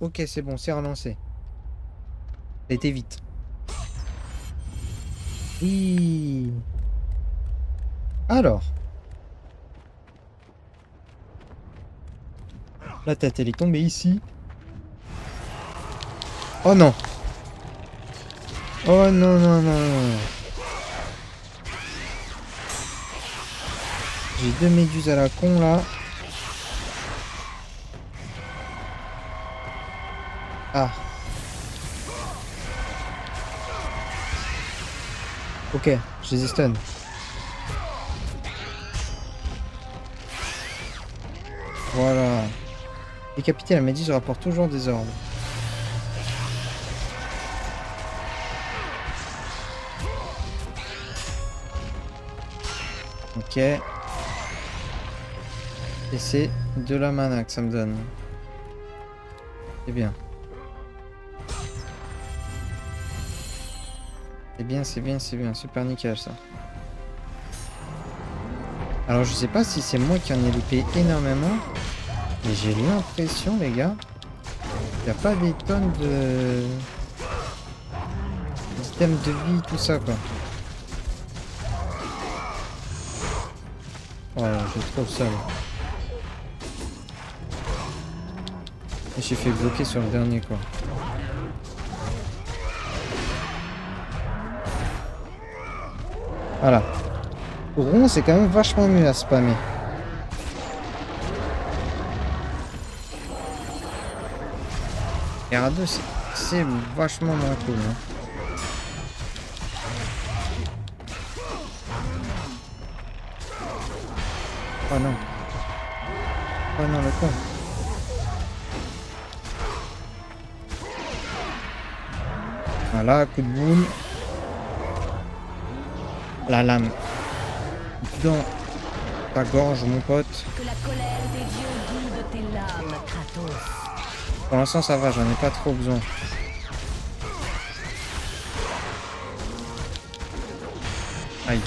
Ok, c'est bon, c'est relancé. Ça a été vite. Oui. Alors, la tête, elle est tombée ici. Oh non. Oh non, non, non, non. J'ai deux méduses à la con, là. Ah. Ok, je les ai stun. Voilà. Décapiter la méduse rapporte toujours des ordres. Ok. Et c'est de la mana que ça me donne. C'est bien. C'est bien, c'est bien, c'est bien. Super nickel, ça. Alors, je sais pas si c'est moi qui en ai loupé énormément. Mais j'ai l'impression, les gars, qu'il n'y a pas des tonnes de... d'items de vie, tout ça, quoi. Voilà, je trouve ça, là. Et j'ai fait bloquer sur le dernier, quoi. Voilà. Rond, c'est quand même vachement mieux à spammer. R2, c'est vachement moins cool. Hein. Oh non. Oh non, le con. Voilà, coup de boule. La lame dans ta gorge, mon pote. Que la colère des dieux guide tes lames, Kratos. Pour l'instant, ça va, j'en ai pas trop besoin. Aïe.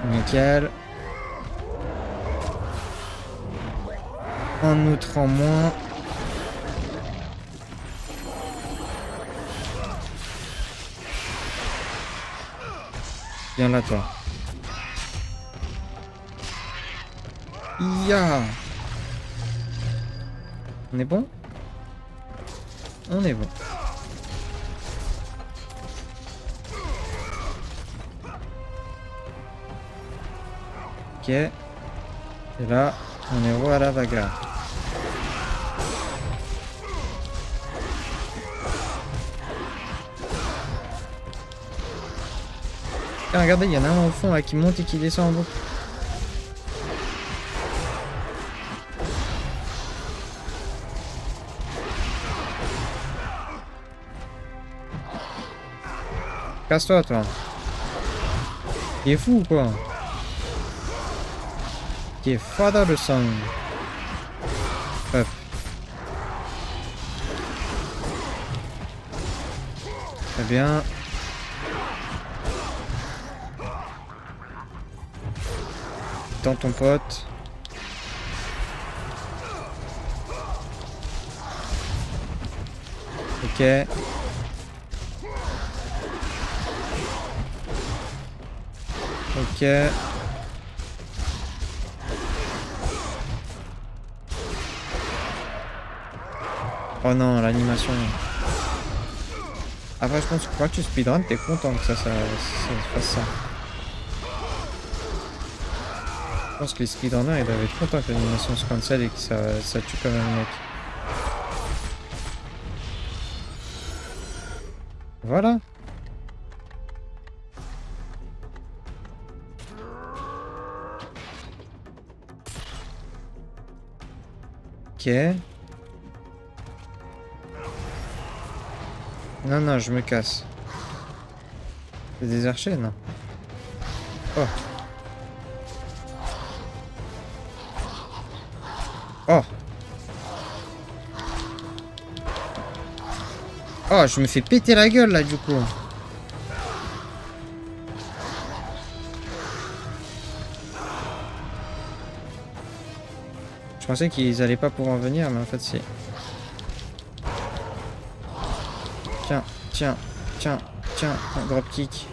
Nickel. Un autre en moins. Viens là, toi. Ya. On est bon? On est bon. Ok. Et là, on est re à la bagarre. Ah, regardez, il y en a un au fond là qui monte et qui descend en boucle. Casse-toi, toi. Il est fou ou quoi? Qui est father de sang. Hop. Très bien. Dans ton pote. Ok. Ok. Oh non, l'animation. Après, je pense que quand tu speedrun, t'es content que ça fasse ça. Je pense que les speedrunners, ils doivent être contents que l'animation se cancel et que ça tue quand même le mec. Voilà. Ok. Non, non, je me casse. C'est des archers, non? Oh. Oh. Oh, je me fais péter la gueule, là, du coup. Je pensais qu'ils allaient pas pouvoir venir, mais en fait c'est... Tiens, tiens, tiens, tiens, un drop kick.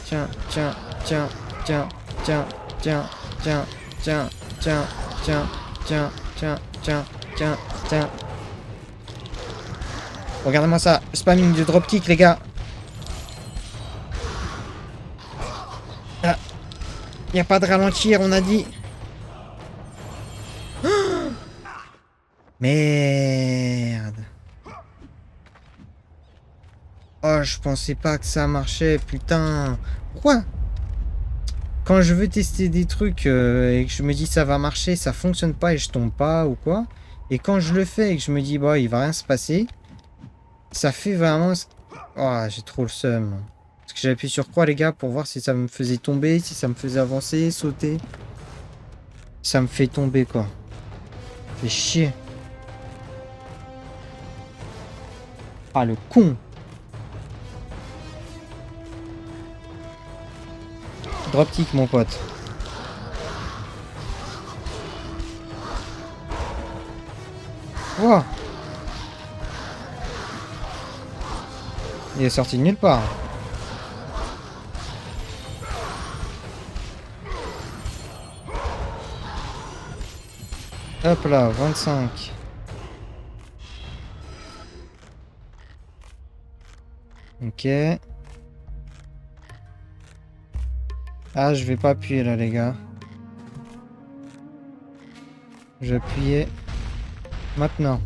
Tiens, tiens, tiens, tiens, tiens, tiens, tiens, tiens, tiens, tiens, tiens, tiens, tiens, tiens, tiens. Regardez-moi ça, spamming du dropkick les gars. Ah. Y a pas de ralentir, on a dit. Oh merde. Oh, je pensais pas que ça marchait, putain. Pourquoi? Quand je veux tester des trucs et que je me dis ça va marcher, ça fonctionne pas et je tombe pas ou quoi. Et quand je le fais et que je me dis bah il va rien se passer, ça fait vraiment... Oh, j'ai trop le seum. Parce que j'ai appuyé sur quoi les gars pour voir si ça me faisait tomber, si ça me faisait avancer, sauter. Ça me fait tomber quoi. Fait chier. Ah le con. Dropkick mon pote. Wow. Il est sorti de nulle part. Hop là, 25. Ok. Ah, je vais pas appuyer là, les gars. Je vais appuyer maintenant.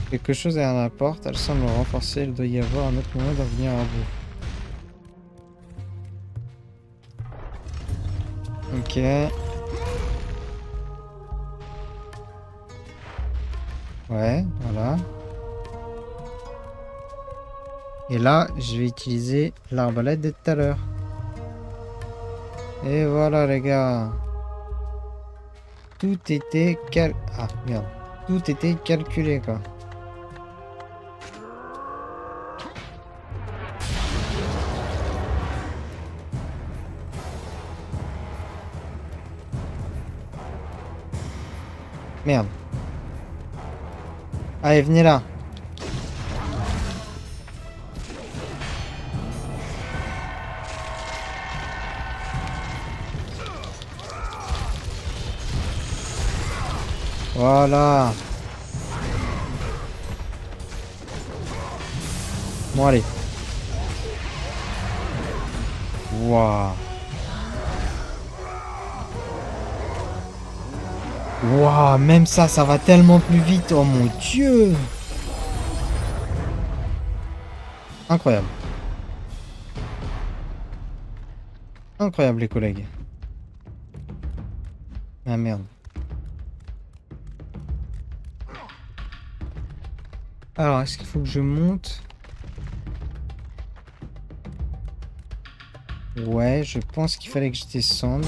Quelque chose derrière la porte, elle semble renforcée, il doit y avoir un autre moyen d'en venir à bout. Ok. Ouais, voilà. Et là, je vais utiliser l'arbalète de tout à l'heure. Et voilà les gars. Tout était Ah, merde. Tout était calculé quoi. Merde. Allez, venez là. Voilà. Bon, allez. Waouh. Waouh, même ça, ça va tellement plus vite. Oh mon Dieu. Incroyable. Incroyable, les collègues. Ah merde. Alors, est-ce qu'il faut que je monte? Ouais, je pense qu'il fallait que je descende.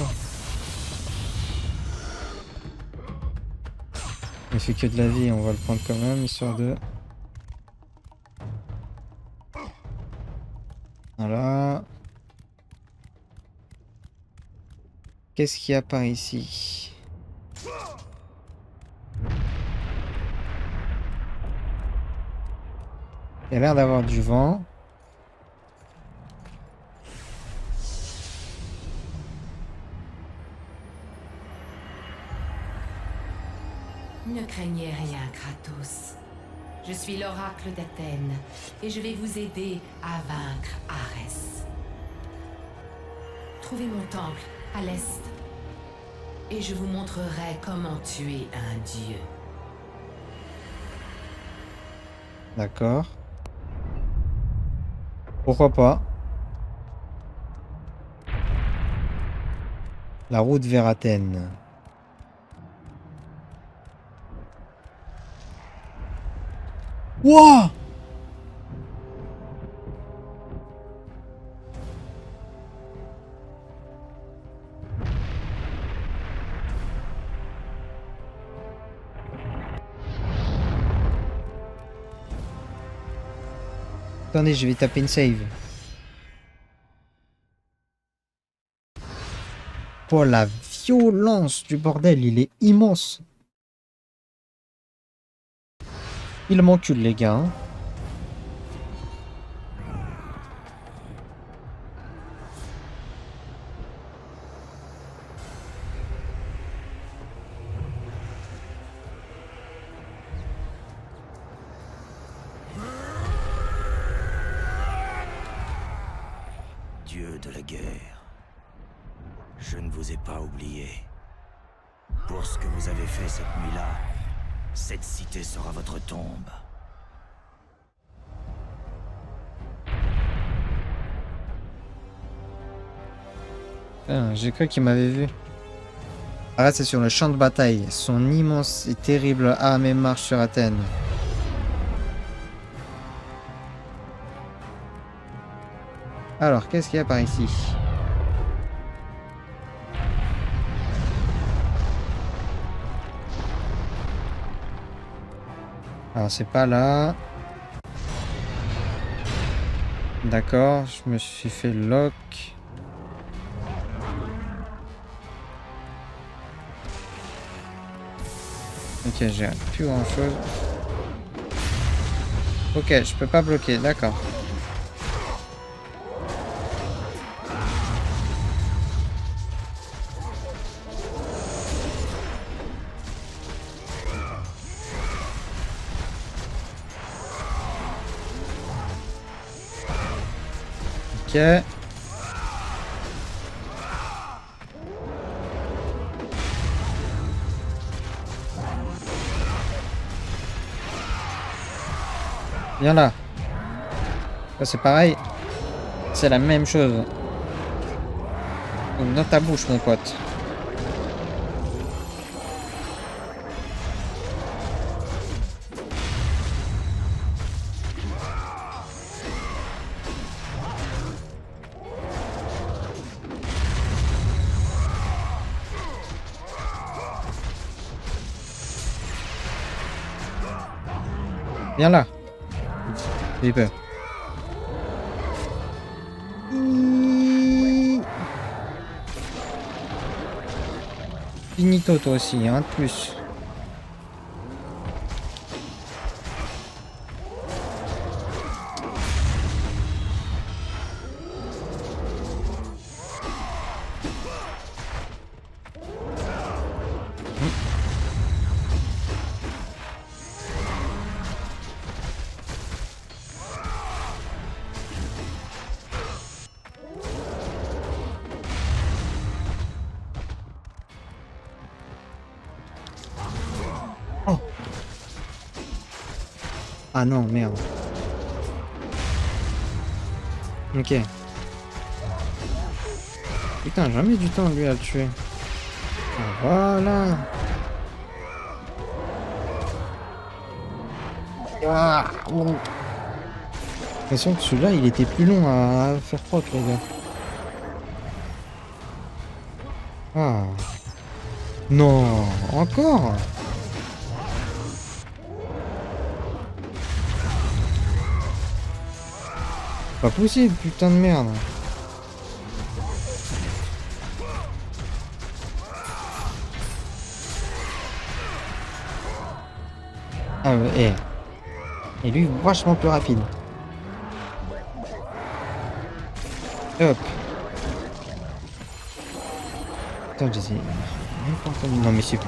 Il fait que de la vie, on va le prendre quand même, histoire de... Voilà. Qu'est-ce qu'il y a par ici? Il y a l'air d'avoir du vent. Ne craignez rien, Kratos. Je suis l'oracle d'Athènes et je vais vous aider à vaincre Arès. Trouvez mon temple à l'est et je vous montrerai comment tuer un dieu. D'accord. Pourquoi pas? La route vers Athènes. Wouah! Attendez, je vais taper une save. Oh, la violence du bordel, il est immense. Il m'encule, les gars. Hein. Dieu de la guerre, je ne vous ai pas oublié. Pour ce que vous avez fait cette nuit-là, cette cité sera votre tombe. J'ai cru qu'il m'avait vu. Arrête, c'est sur le champ de bataille. Son immense et terrible armée marche sur Athènes. Alors, qu'est-ce qu'il y a par ici? Alors, c'est pas là. D'accord, je me suis fait lock. Ok, j'ai plus grand chose. Ok, je peux pas bloquer, d'accord. Ok. Viens là. Ça c'est pareil. C'est la même chose. Donc, dans ta bouche, mon pote. Viens là. J'ai peur. Finito toi aussi, hein, de plus. Oh. Ah non, merde. Ok. Putain, jamais du temps lui à le tuer. Ah, voilà. Ah, bon. J'ai l'impression que celui-là, il était plus long à faire proc, les gars. Ah. Non, encore. Pas possible, putain de merde. Ah ouais, et lui, vachement plus rapide. Hop. Putain, j'essaie. Même pas entendu. Non, mais c'est.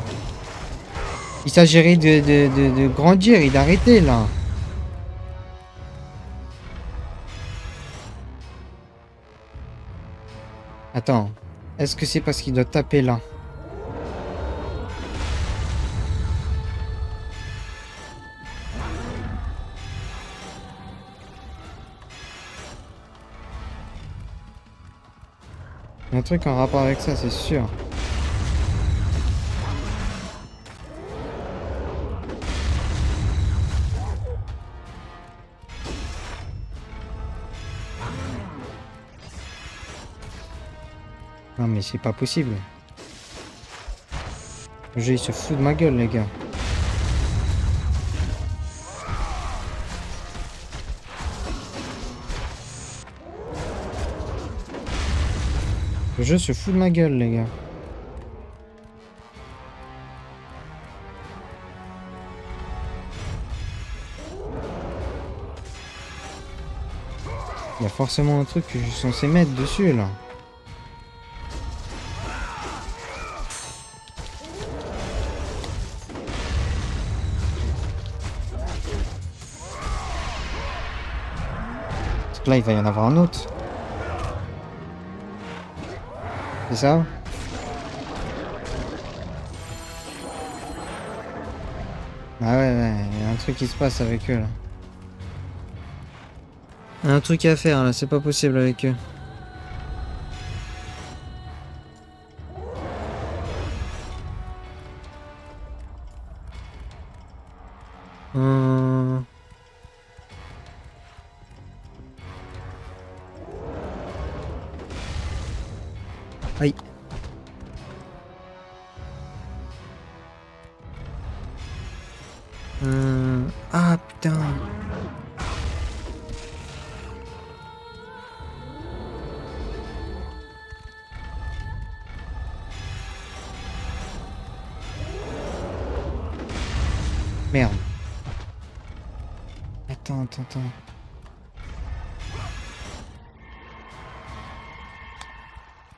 Il s'agirait de grandir et d'arrêter là. Attends. Est-ce que c'est parce qu'il doit taper là? Il y a un truc en rapport avec ça, c'est sûr. Non mais c'est pas possible. Le jeu il se fout de ma gueule les gars. Le jeu se fout de ma gueule les gars. Il y a forcément un truc que je suis censé mettre dessus là. Parce que là il va y en avoir un autre. C'est ça? Ah ouais, il y a un truc qui se passe avec eux là. Il y a un truc à faire là, c'est pas possible avec eux. Hum... Aïe. Ah putain. Merde. Attends.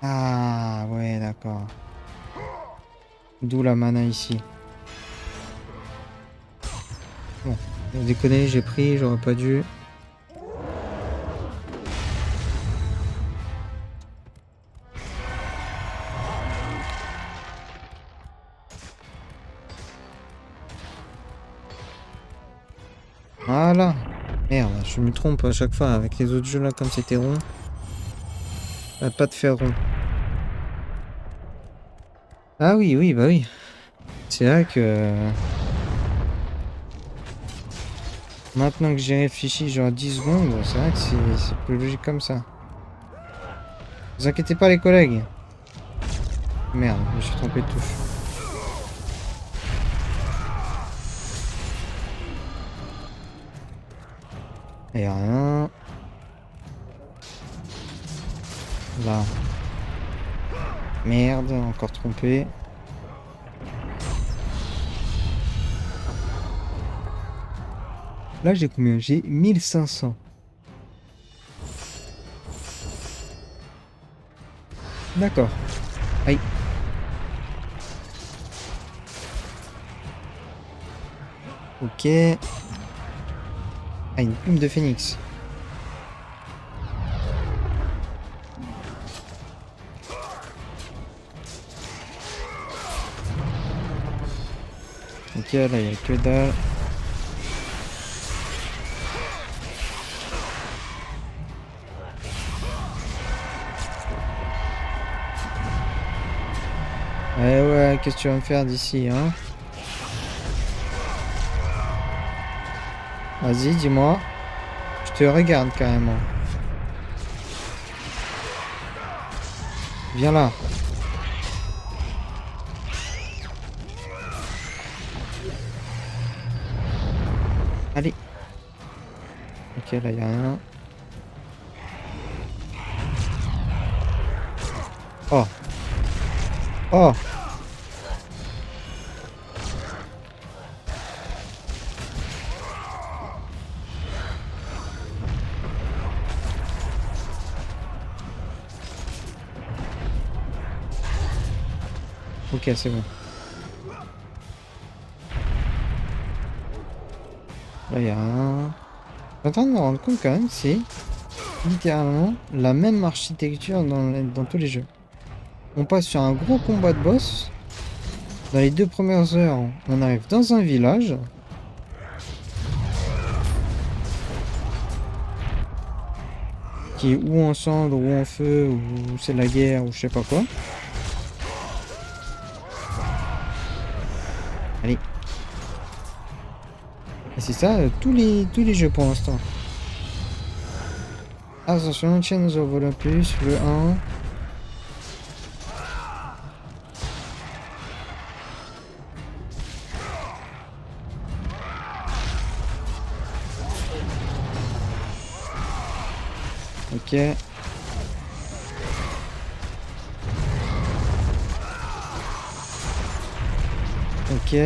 Ah ouais, d'accord. D'où la mana ici. Bon, déconner, j'ai pris, j'aurais pas dû. Voilà. Merde, je me trompe à chaque fois avec les autres jeux là, comme c'était rond. Ça va pas de faire rond. Ah oui, bah oui. C'est vrai que... Maintenant que j'ai réfléchi genre 10 secondes, c'est vrai que c'est plus logique comme ça. Vous inquiétez pas les collègues. Merde, je me suis trompé de touche. Et rien. Là. Merde, encore trompé. Là j'ai combien? J'ai 1500. D'accord. Aïe. Ok. Ah, une plume de phénix. Ok, là il n'y a que dalle. Ouais, qu'est-ce que tu vas me faire d'ici, hein? Vas-y, dis-moi. Je te regarde carrément. Viens là. Allez. Ok, là, il n'y a rien. Oh. Oh. Ok, c'est bon. Là, il n'y a rien. Je suis en train de me rendre compte quand même, c'est littéralement la même architecture dans tous les jeux. On passe sur un gros combat de boss. Dans les 2 premières heures, on arrive dans un village. Qui est ou en cendres, ou en feu, ou c'est la guerre, ou je sais pas quoi. Allez. Et c'est ça, tous les jeux pour l'instant. Attention, Chains of Olympus, le 1. Ok. Ok.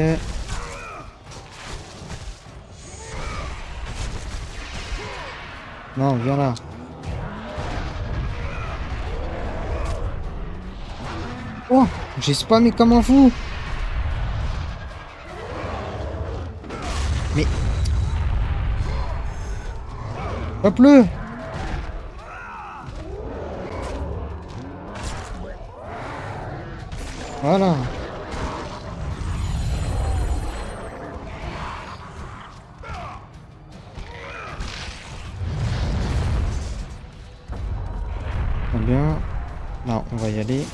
Non, viens là. Oh, j'ai spammé comme un fou. Mais... hop-le. Voilà. Très bien. Non, on va y aller.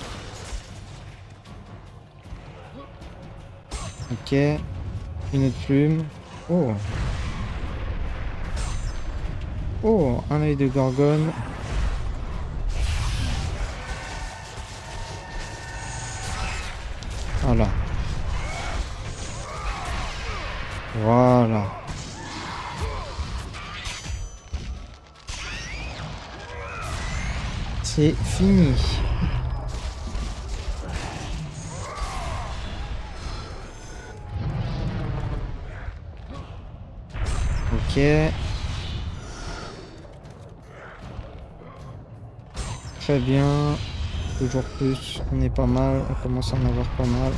Ok. Une autre plume. Oh. Oh, un œil de gorgone. Voilà. Voilà. C'est fini. Ok. Très bien. Toujours plus. On est pas mal. On commence à en avoir pas mal.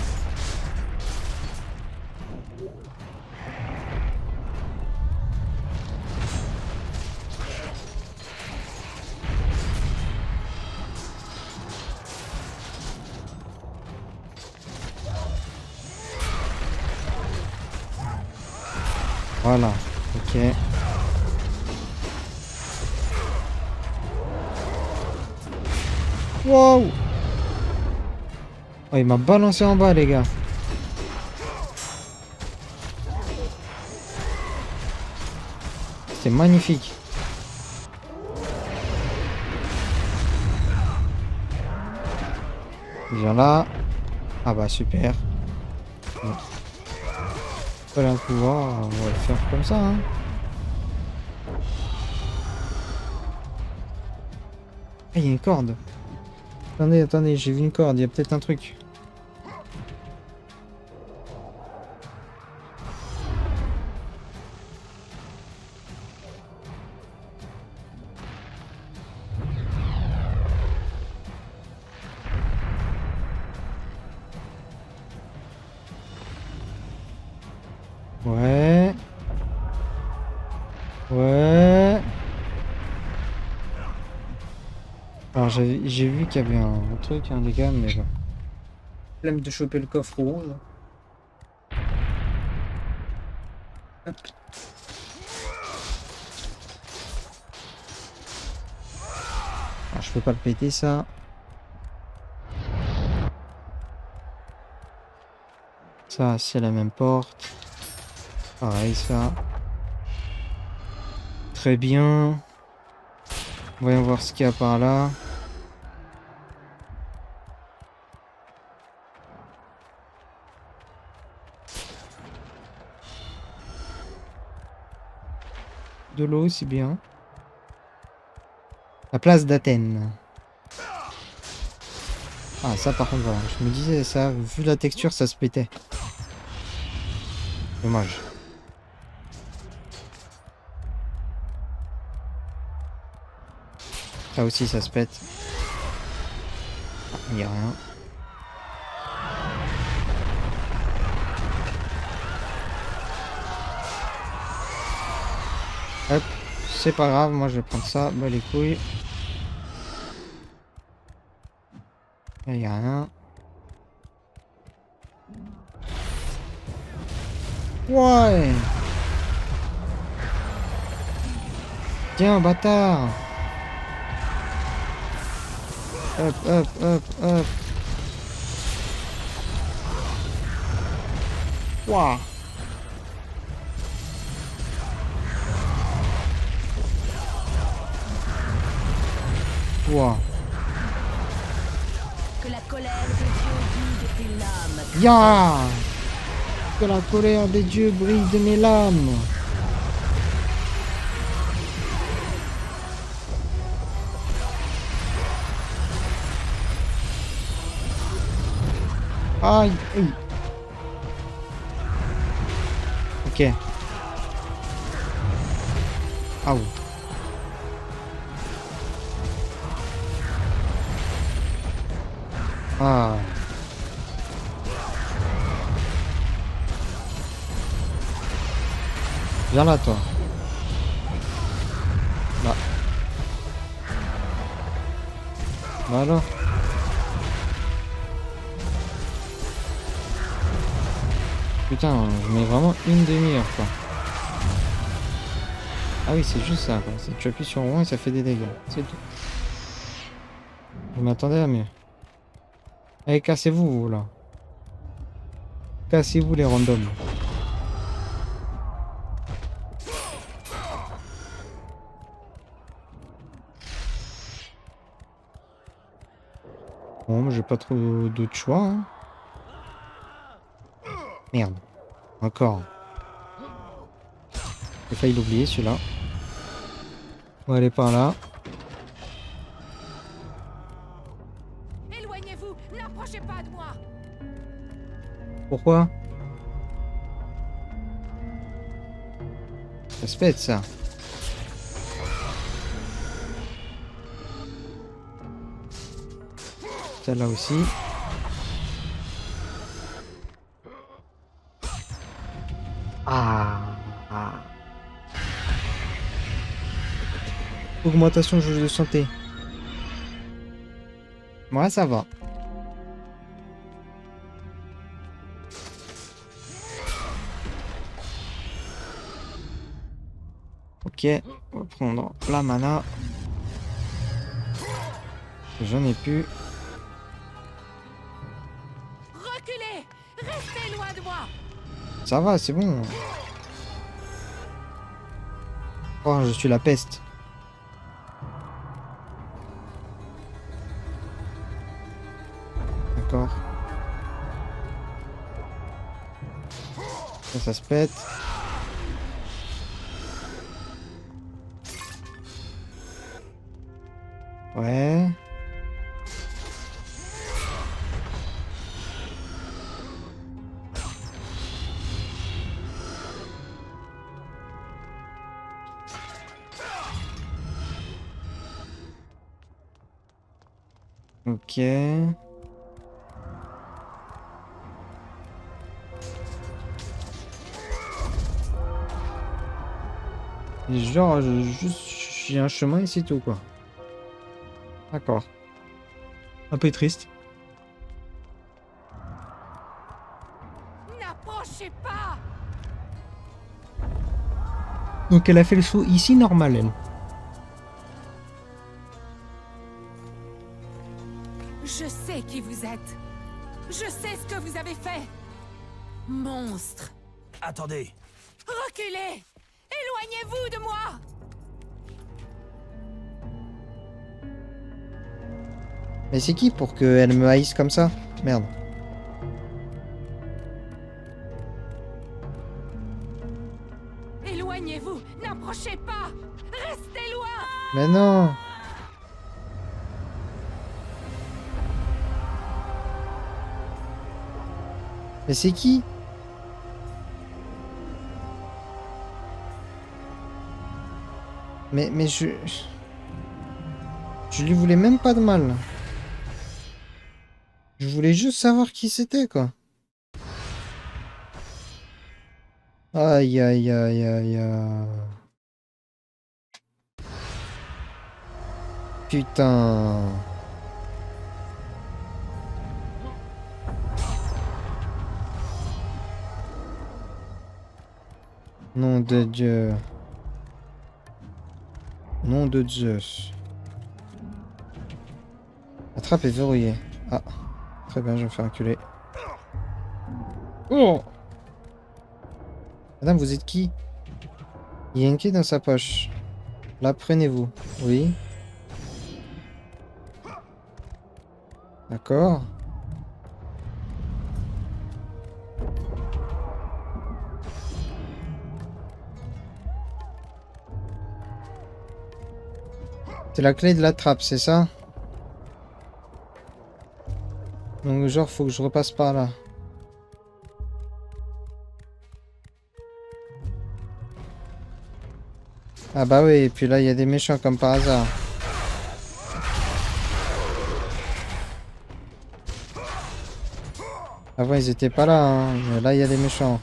Voilà. Ok. Wow! Oh, il m'a balancé en bas, les gars. C'est magnifique. Viens là. Ah bah super. Bon. Voilà un pouvoir, on va le faire comme ça. Hein. Ah, il y a une corde. Attendez, attendez, j'ai vu une corde, il y a peut-être un truc. Ouais. Ouais. Alors j'ai vu qu'il y avait un truc, hein, les gars, mais bon. Flemme de choper le coffre rouge. Hop. Alors, je peux pas le péter ça. Ça, c'est la même porte. Pareil, ça. Très bien. Voyons voir ce qu'il y a par là. De l'eau, c'est bien. La place d'Athènes. Ah, ça par contre, voilà. Je me disais ça, vu la texture, ça se pétait. Dommage. Ça aussi, ça se pète. Ah, il n'y a rien. Hop, c'est pas grave, moi je vais prendre ça, bah les couilles. Il n'y a rien. Ouais. Tiens, bâtard. Hop, hop, hop, hop. Waouh. Wow. Que la colère des dieux guide tes lames. Ya. Que la colère des dieux brille de mes lames. Aïe, aïe. Ok. Ah oui. Ah. Viens là, toi. Là. Bah alors. Putain, je mets vraiment une demi-heure, quoi. Ah oui, c'est juste ça, quoi. Tu appuies sur rond et ça fait des dégâts. C'est tout. Je m'attendais à mieux. Allez, cassez-vous, vous, là. Cassez-vous, les randoms. Bon, moi, j'ai pas trop d'autres choix, hein. Merde. Encore. J'ai failli l'oublier, celui-là. On va aller par là. Éloignez-vous, n'approchez pas de moi. Pourquoi? Ça se pète, ça. Celle-là aussi. Ah. Augmentation de jauge de santé. Ouais, ça va. Ok, on va prendre la mana. J'en ai plus. Reculez, restez loin de moi. Ça va, c'est bon. Oh, je suis la peste. D'accord. Ça se pète. Ouais. Ok. Et genre, j'ai un chemin et c'est tout, quoi. D'accord. Un peu triste. N'approchez pas. Donc elle a fait le saut ici normal, elle. Je sais qui vous êtes. Je sais ce que vous avez fait. Monstre. Attendez. Reculez. Éloignez-vous de moi. Mais c'est qui pour qu'elle me haïsse comme ça? Merde. Éloignez-vous. N'approchez pas. Restez loin. Mais non! Mais c'est qui? Mais je lui voulais même pas de mal. Je voulais juste savoir qui c'était, quoi. Aïe, aïe, aïe, aïe, aïe. Putain. Nom de Dieu. Nom de Zeus. La trappe est verrouillée. Ah. Très bien, je vais me faire enculer. Oh! Madame, vous êtes qui? Il y a une clé dans sa poche. La prenez-vous. Oui. D'accord. C'est la clé de la trappe, c'est ça? Donc genre, faut que je repasse par là. Ah bah oui, et puis là, il y a des méchants comme par hasard. Avant, ils étaient pas là, hein. Mais là, il y a des méchants.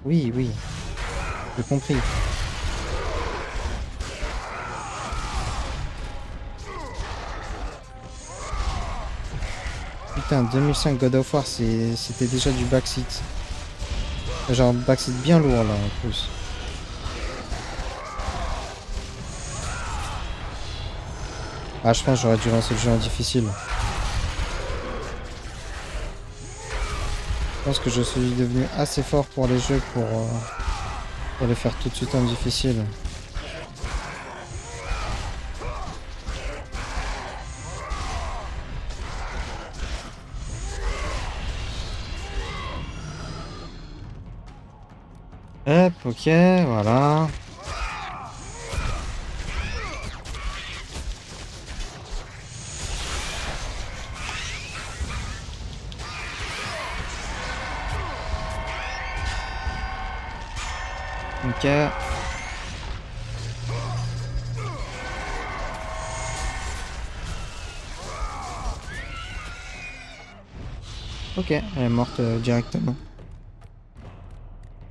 Oui, oui. J'ai compris. Putain, 2005 God of War, c'était déjà du backseat. Genre backseat bien lourd là en plus. Ah, je pense que j'aurais dû lancer le jeu en difficile. Je pense que je suis devenu assez fort pour les jeux pour les faire tout de suite en difficile. Hop, ok, voilà. Ok. Ok, elle est morte directement.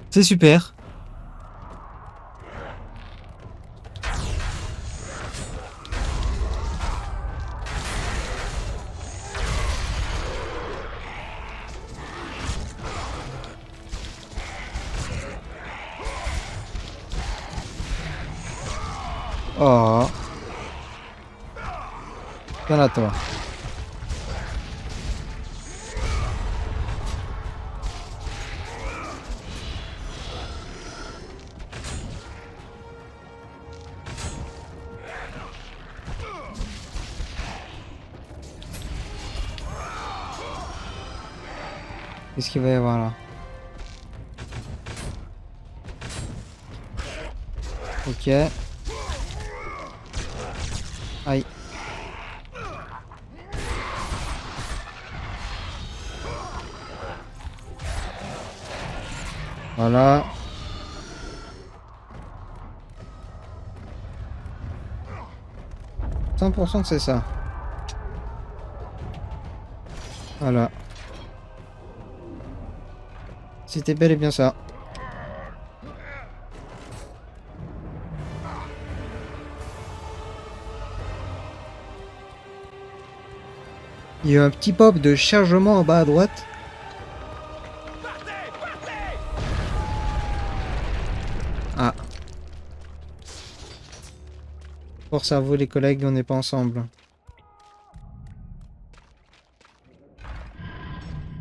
C'est super. Oh. Viens là, toi. Qu'est-ce qu'il va y avoir là? Ok. Aïe. Voilà. « 100% que c'est ça. Voilà. C'était bel et bien ça. Il y a eu un petit pop de chargement en bas à droite. Ah. Force à vous les collègues, on n'est pas ensemble.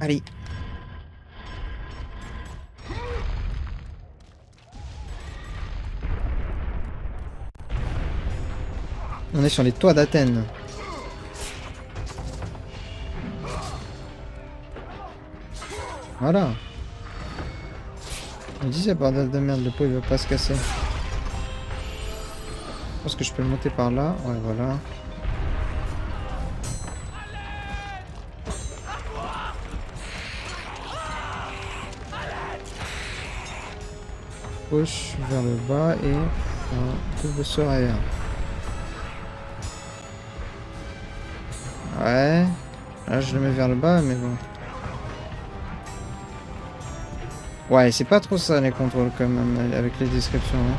Allez. On est sur les toits d'Athènes. Voilà. On disait bordel de merde, le pot il va pas se casser. Je pense que je peux le monter par là. Ouais, voilà. Push vers le bas et un double saut arrière. Ouais. Là, je le mets vers le bas, mais bon. Ouais, c'est pas trop ça les contrôles quand même, avec les descriptions. Hein.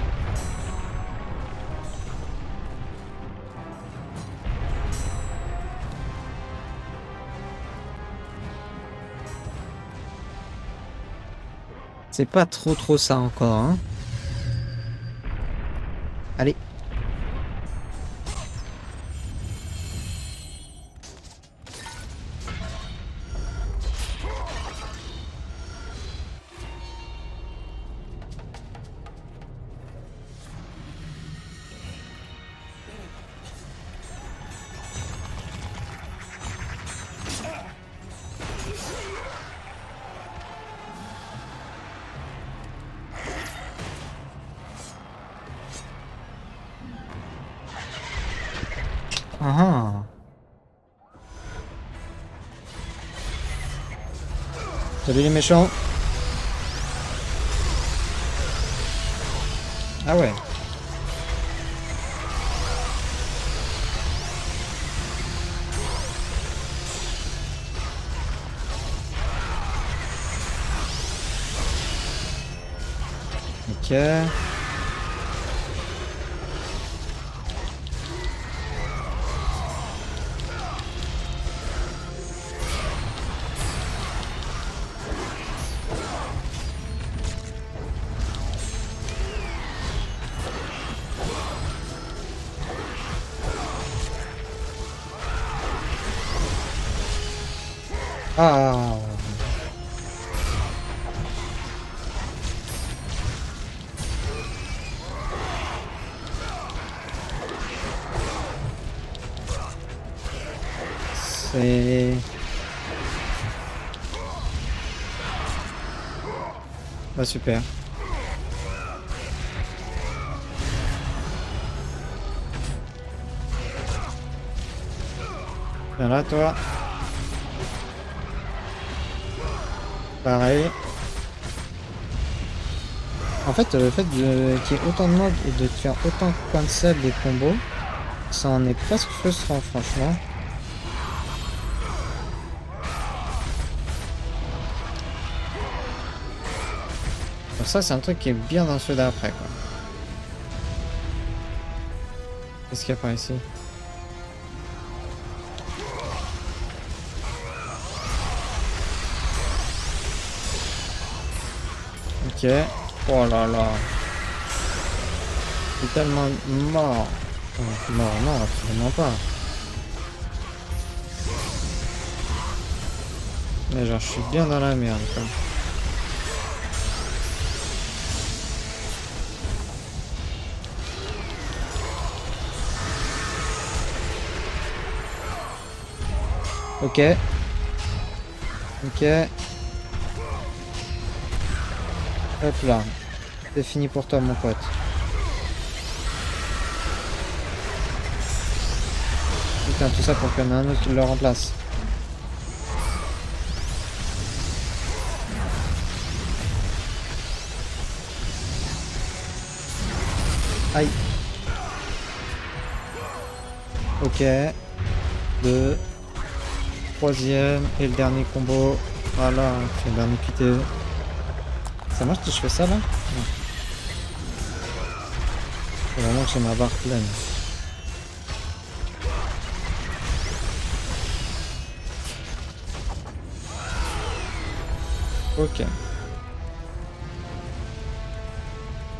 C'est pas trop ça encore. Hein. Allez. Ah. Salut les méchants. Ah ouais. Ok. Ah. C'est... Bah super. Viens là toi. Pareil. En fait, le fait qu'il y ait autant de mobs et de te faire autant de points de sel des combos, ça en est presque frustrant franchement. Donc ça c'est un truc qui est bien dans ceux d'après quoi. Qu'est-ce qu'il y a par ici? Ok. Oh là là. Je suis tellement mort. Oh, mort, non, absolument pas. Mais genre je suis bien dans la merde quoi. Ok. Ok. Hop là. C'est fini pour toi mon pote. Putain, tout ça pour qu'il y en ait un autre qui le remplace. Aïe. Ok. 2. Troisième et le dernier combo. Voilà, c'est le dernier QTE. Ça marche si je fais ça là? Non. Faut vraiment que j'ai ma barre pleine. Ok.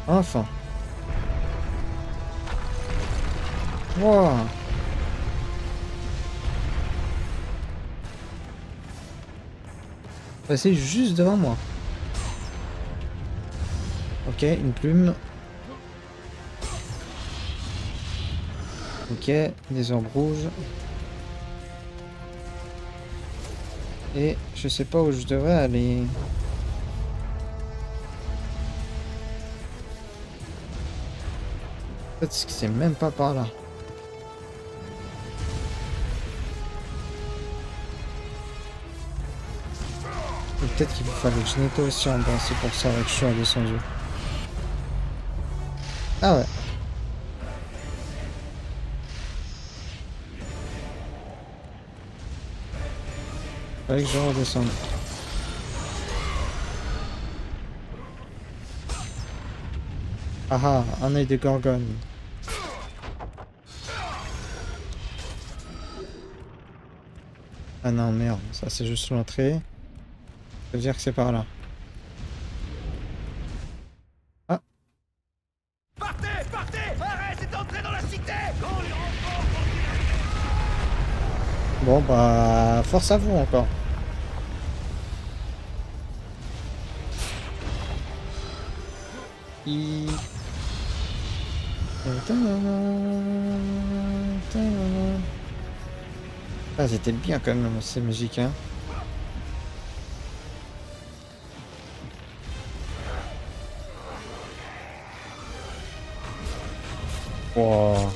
Enfin. Wow. C'est juste devant moi. Ok, une plume. Ok, des orbes rouges. Et je sais pas où je devrais aller. Peut-être que c'est même pas par là. Et peut-être qu'il fallait que je nettoie aussi en bas, c'est pour ça que je suis redescendu. Ah ouais. Fallait que je redescende. Ah ah, un œil de gorgone. Ah non, merde, ça c'est juste l'entrée. Ça veut dire que c'est par là. Ah. Partez, partez! Arrêtez d'entrer dans la cité! Bon bah, force à vous encore. Ah, c'était bien quand même ces musiques, hein. Wow.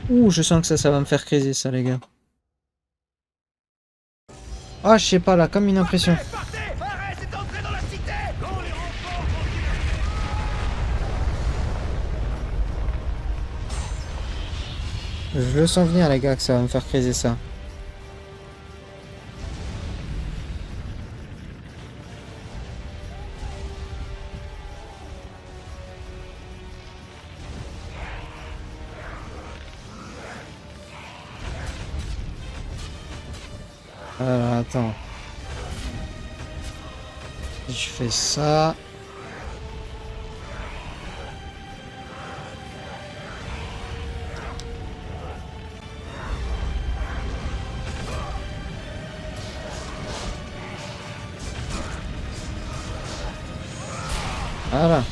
Ouh, je sens que ça va me faire criser ça, les gars. Ah, je sais pas là, comme une impression. Je le sens venir, les gars, que ça va me faire criser ça. Alors, attends. Je fais ça. Voilà.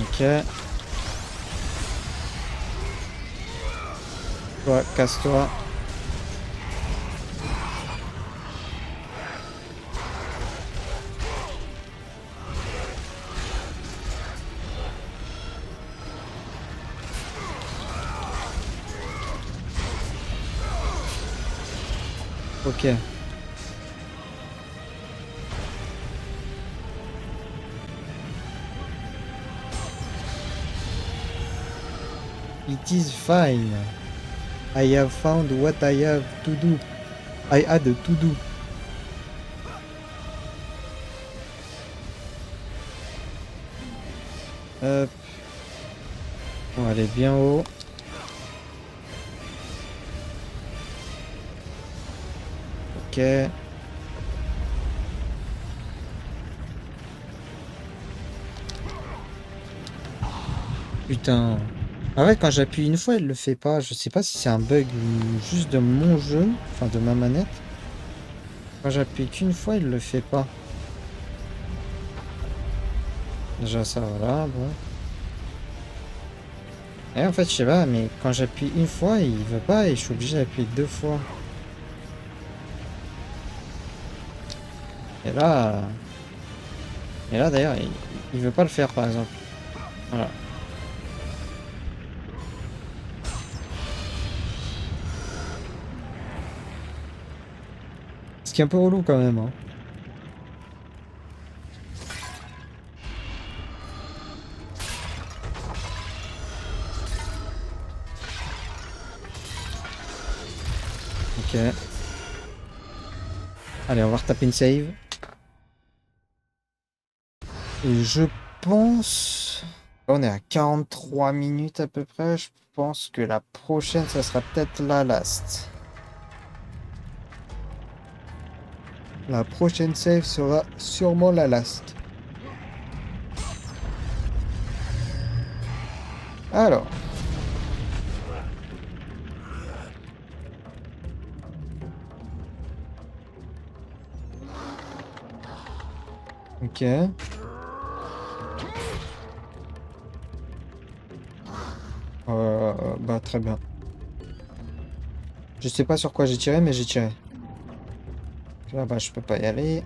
Ok. Toi, casse-toi. Ok. It is fine. I have found what I have to do. I had to do. Hop. On va aller bien haut. Ok. Putain. En fait, quand j'appuie une fois, elle le fait pas. Je sais pas si c'est un bug juste de mon jeu, enfin de ma manette. Quand j'appuie qu'une fois, il le fait pas. Déjà ça, voilà, bon. Et en fait, je sais pas, mais quand j'appuie une fois, il veut pas et je suis obligé d'appuyer 2 fois. Et là... Et là, d'ailleurs, il veut pas le faire, par exemple. Voilà. Ce qui est un peu relou quand même, hein. Ok. Allez, on va retaper une save. Et je pense... On est à 43 minutes à peu près. Je pense que la prochaine, ça sera peut-être la last. La prochaine save sera sûrement la last. Alors. Ok. Bah très bien. Je sais pas sur quoi j'ai tiré, mais j'ai tiré. Là-bas, je peux pas y aller.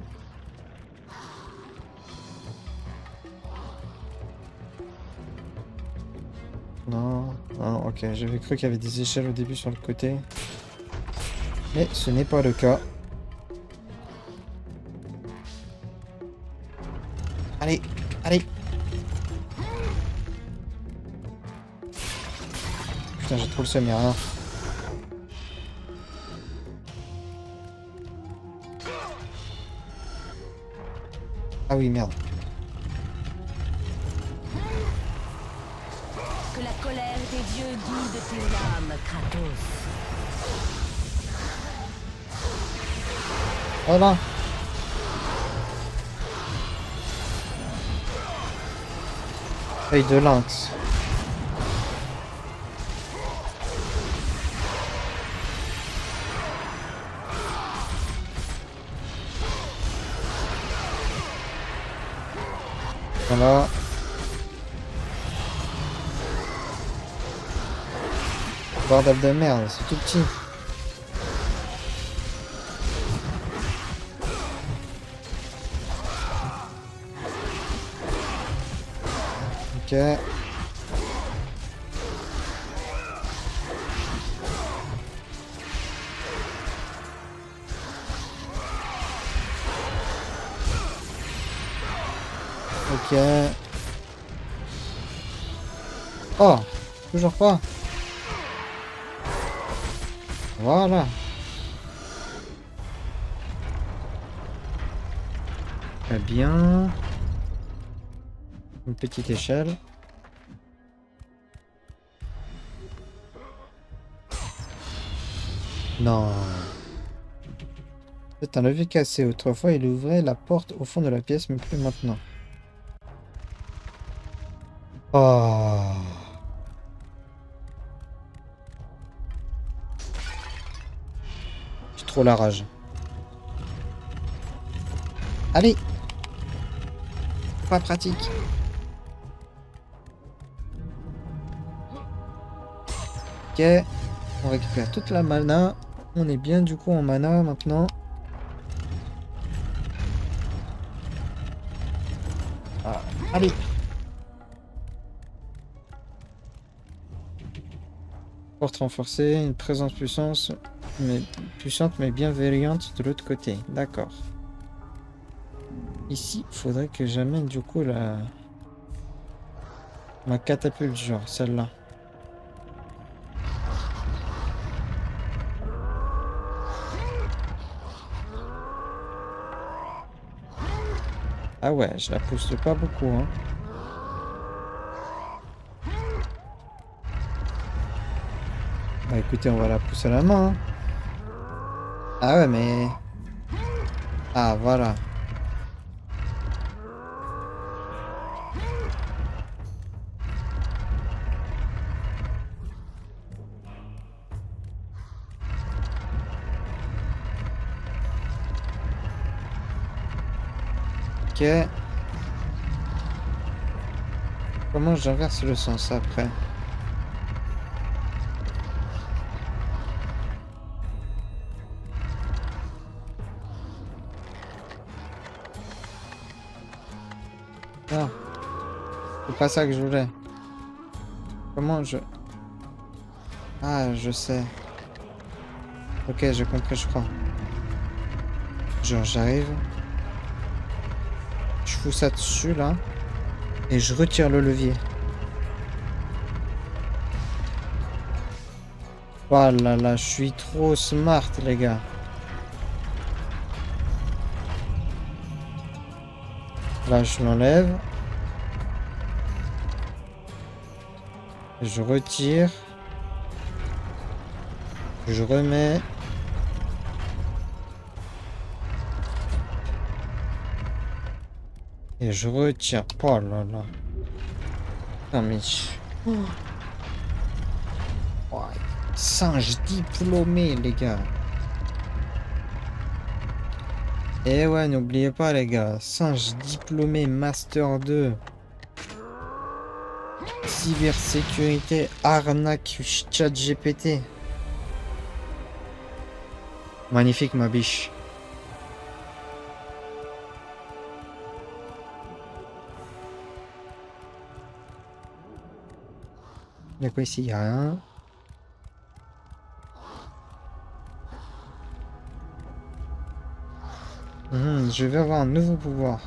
Non, non, ok. J'avais cru qu'il y avait des échelles au début sur le côté. Mais ce n'est pas le cas. Allez, allez. Putain, j'ai trop le seum, y'a rien. Ah oui, merde. Que la colère des dieux guide tes lames, Kratos. Voilà. Œil de lynx. Voilà. Bordel de merde, c'est tout petit. Ok. Ok. Oh, toujours pas. Voilà. Très bien. Une petite échelle. Non. C'est un levier cassé. Autrefois, il ouvrait la porte au fond de la pièce, mais plus maintenant. Oh. J'ai trop la rage. Allez. Pas pratique. Ok. On récupère toute la mana. On est bien du coup en mana maintenant. Ah, allez. Porte renforcée, une présence puissante mais bienveillante de l'autre côté. D'accord. Ici, il faudrait que j'amène du coup ma catapulte, genre celle-là. Ah ouais, je la pousse pas beaucoup, hein. Bah écoutez, on va la pousser à la main, hein. Ah ouais, mais... Ah, voilà. Ok. Comment j'inverse le sens après? Non, c'est pas ça que je voulais. Comment je... Ah, je sais. Ok, j'ai compris, je crois. Genre, j'arrive. Je fous ça dessus, là. Et je retire le levier. Oh là là, je suis trop smart, les gars. Là, je l'enlève. Je retire. Je remets. Et je retire. Oh là là. Non mais... Oh, singe diplômé, les gars. Et ouais, n'oubliez pas, les gars. Singe diplômé Master 2. Cybersécurité, arnaque, chat GPT. Magnifique, ma biche. Il y a quoi ici? Il y a rien. Je vais avoir un nouveau pouvoir.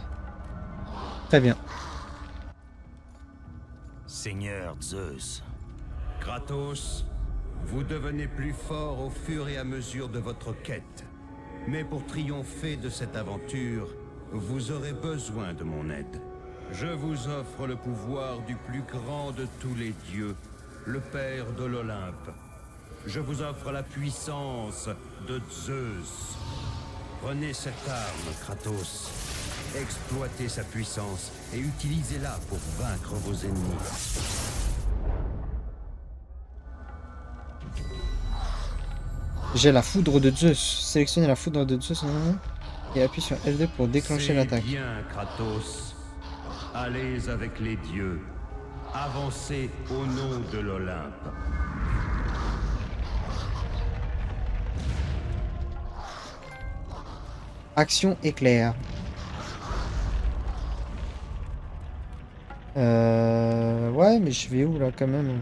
Très bien. Seigneur Zeus, Kratos, vous devenez plus fort au fur et à mesure de votre quête. Mais pour triompher de cette aventure, vous aurez besoin de mon aide. Je vous offre le pouvoir du plus grand de tous les dieux, le Père de l'Olympe. Je vous offre la puissance de Zeus. Prenez cette arme, Kratos. Exploitez sa puissance et utilisez-la pour vaincre vos ennemis. J'ai la foudre de Zeus. Sélectionnez la foudre de Zeus et appuie sur L2 pour déclencher l'attaque. Bien, Kratos. Allez avec les dieux. Avancez au nom de l'Olympe. Action éclair. Ouais, mais je vais où là quand même?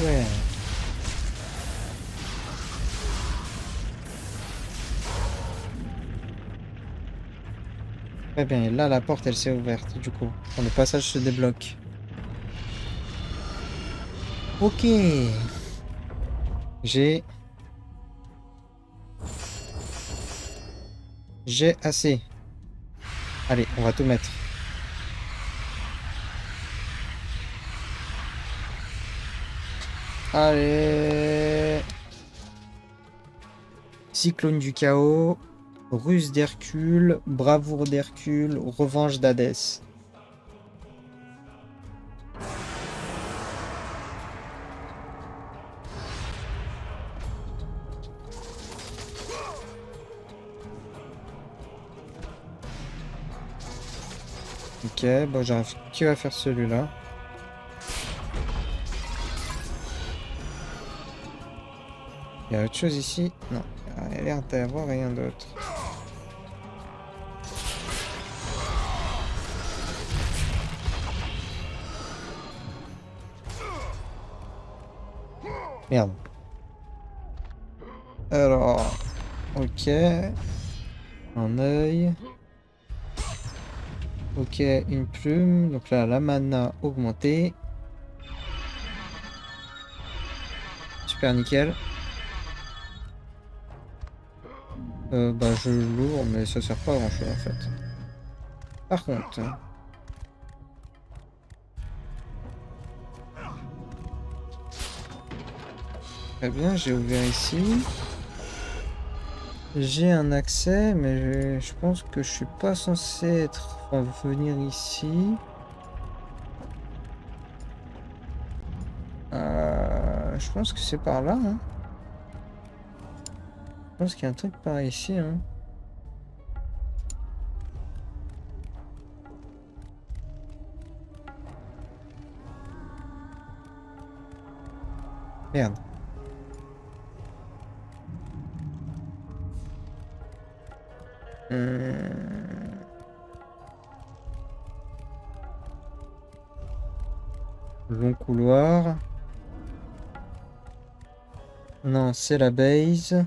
ouais. Très bien, et là la porte elle s'est ouverte du coup. Le passage se débloque. Ok. J'ai assez. Allez, on va tout mettre. Allez. Cyclone du chaos. Ruse d'Hercule. Bravoure d'Hercule. Revanche d'Hadès. Ok, bon j'arrive. Qui va faire celui-là? Il y a autre chose ici? Non, il y a l'air d'avoir rien d'autre. Merde. Alors, ok. Un œil. Ok, une plume. Donc là, la mana augmentée. Super nickel. Bah je l'ouvre, mais ça sert pas à grand chose en fait. Par contre. Très bien, j'ai ouvert ici. J'ai un accès, mais je pense que je suis pas censé venir ici. Je pense que c'est par là. Hein. Je pense qu'il y a un truc par ici. Hein. Merde. Long couloir. Non, c'est la base.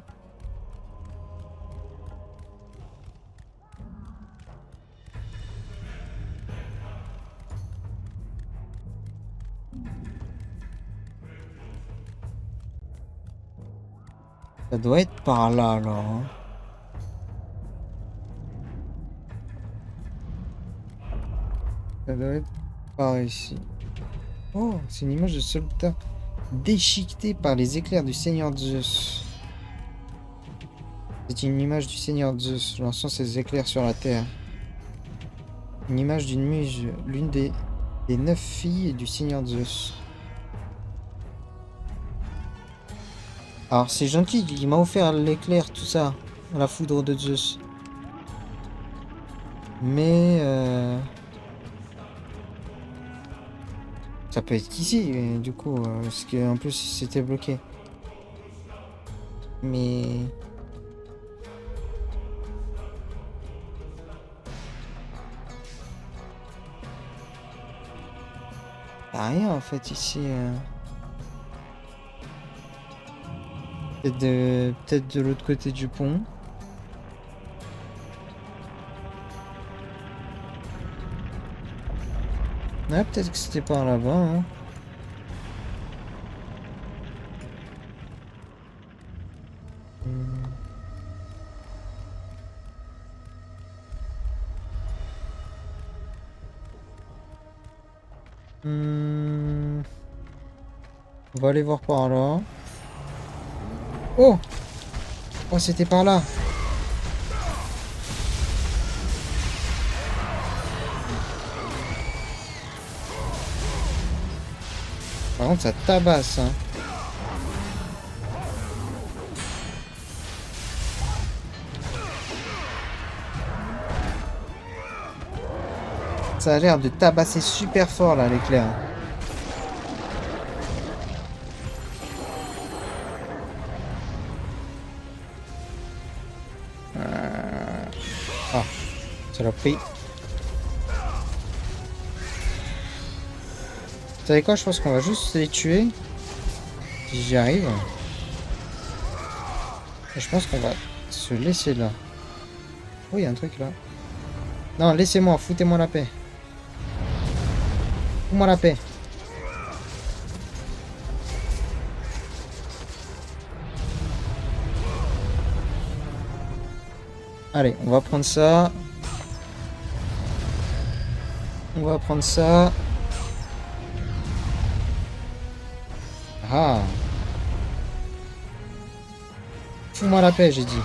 Ça doit être par là alors. Hein. Ça doit être par ici. Oh, c'est une image de soldat déchiqueté par les éclairs du Seigneur Zeus. C'est une image du Seigneur Zeus lançant ses éclairs sur la terre. Une image d'une muse, l'une des 9 filles du Seigneur Zeus. Alors c'est gentil, il m'a offert l'éclair, tout ça, la foudre de Zeus. Mais ça peut être ici, du coup, parce qu'en plus c'était bloqué. Mais y'a rien en fait ici. Peut-être de l'autre côté du pont. Ouais, peut-être que c'était par là-bas. Hein. On va aller voir par là. Oh! Oh, c'était par là. Par contre, ça tabasse. Hein. Ça a l'air de tabasser super fort là, l'éclair. Ah, ça l'a pris. Vous savez quoi, je pense qu'on va juste les tuer. Si j'y arrive. Et je pense qu'on va se laisser là. Oh, il y a un truc là. Non, laissez-moi, foutez-moi la paix. Foutez-moi la paix. Allez, on va prendre ça. On va prendre ça. Ah. Fous-moi la paix, j'ai dit.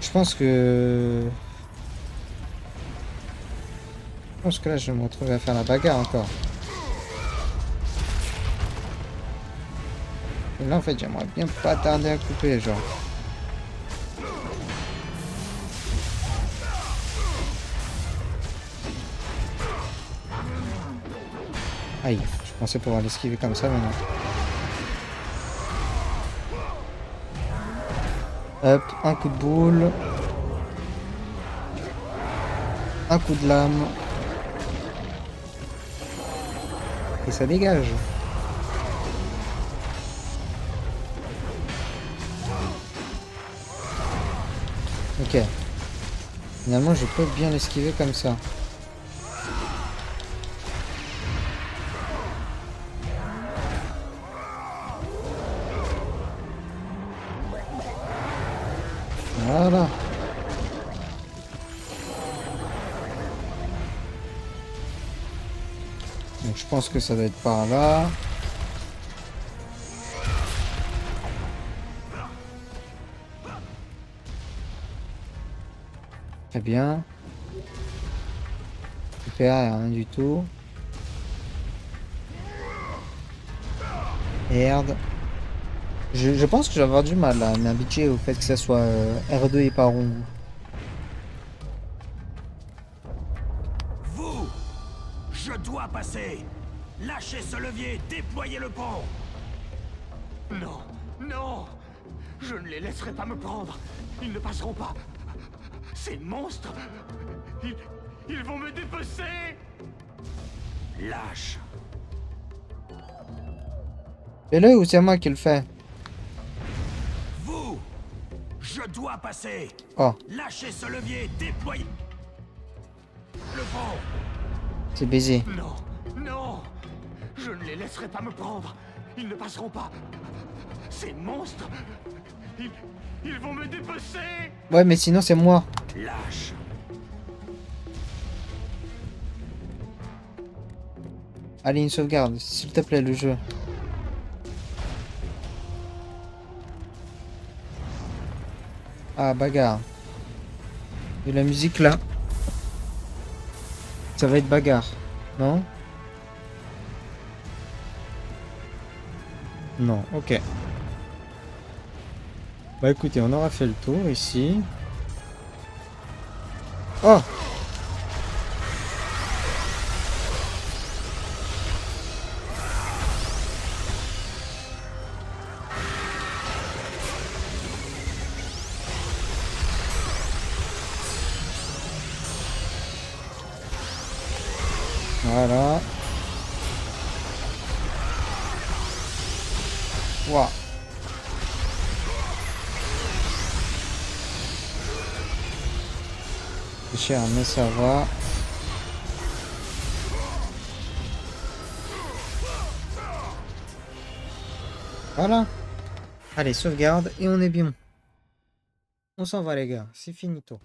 Je pense que là, je vais me retrouver à faire la bagarre encore. Et là, en fait, j'aimerais bien pas tarder à couper, genre. Aïe, je pensais pouvoir l'esquiver comme ça, mais non. Hop, un coup de boule. Un coup de lame. Et ça dégage. Ok. Finalement, je peux bien l'esquiver comme ça. Voilà. Donc je pense que ça doit être par là. Très bien. Super, rien du tout. Merde. Je pense que je vais avoir du mal à m'habituer au fait que ça soit R2 et pas rond. Vous! Je dois passer! Lâchez ce levier, déployez le pont! Non, non! Je ne les laisserai pas me prendre! Ils ne passeront pas! Ces monstres! Ils vont me dépecer! Lâche! Fais-le ou c'est moi qui le fais? Vous! Je dois passer! Oh, Lâchez ce levier, déployez le pont! c'est baisé. Non, non! Je ne les laisserai pas me prendre! Ils ne passeront pas! Ces monstres! Ils vont me dépecer! Ouais, mais sinon c'est moi. Lâche! Allez, une sauvegarde, s'il te plaît, le jeu. Ah, bagarre. Et la musique là. Ça va être bagarre, non? Non, ok. Bah écoutez, on aura fait le tour ici. Oh! Voilà. Waouh. C'est cher, mais ça va. Voilà. Allez, sauvegarde et on est bien. On s'en va les gars, c'est finito.